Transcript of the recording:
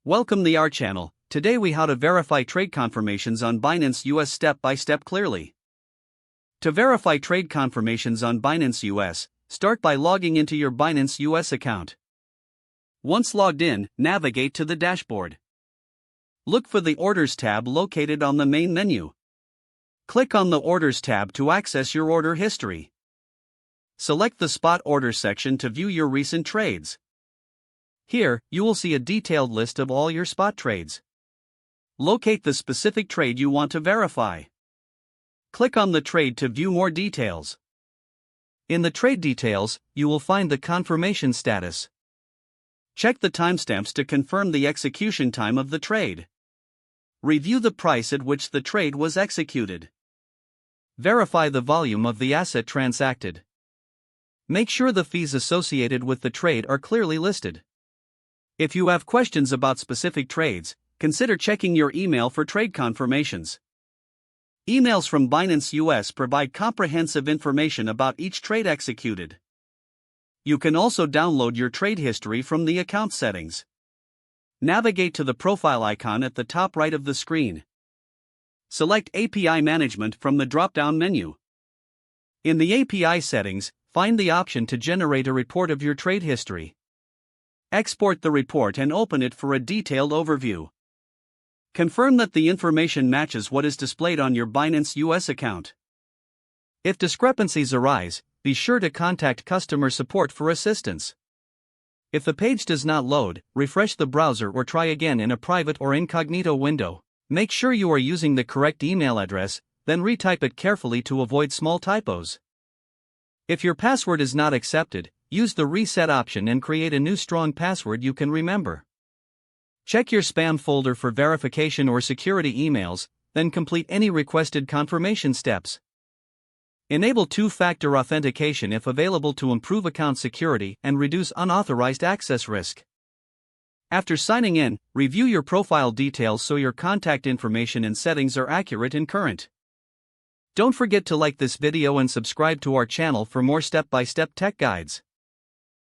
Welcome to our channel. Today we how to verify trade confirmations on Binance US step by step clearly. To verify trade confirmations on Binance US, start by logging into your Binance US account. Once logged in, navigate to the dashboard. Look for the Orders tab located on the main menu. Click on the Orders tab to access your order history. Select the Spot Orders section to view your recent trades. Here, you will see a detailed list of all your spot trades. Locate the specific trade you want to verify. Click on the trade to view more details. In the trade details, you will find the confirmation status. Check the timestamps to confirm the execution time of the trade. Review the price at which the trade was executed. Verify the volume of the asset transacted. Make sure the fees associated with the trade are clearly listed. If you have questions about specific trades, consider checking your email for trade confirmations. Emails from Binance US provide comprehensive information about each trade executed. You can also download your trade history from the account settings. Navigate to the profile icon at the top right of the screen. Select API Management from the drop-down menu. In the API settings, find the option to generate a report of your trade history. Export the report and open it for a detailed overview. Confirm that the information matches what is displayed on your Binance US account. If discrepancies arise, be sure to contact customer support for assistance. If the page does not load, refresh the browser or try again in a private or incognito window. Make sure you are using the correct email address, then retype it carefully to avoid small typos. If your password is not accepted, use the reset option and create a new strong password you can remember. Check your spam folder for verification or security emails, then complete any requested confirmation steps. Enable two-factor authentication if available to improve account security and reduce unauthorized access risk. After signing in, review your profile details so your contact information and settings are accurate and current. Don't forget to like this video and subscribe to our channel for more step-by-step tech guides.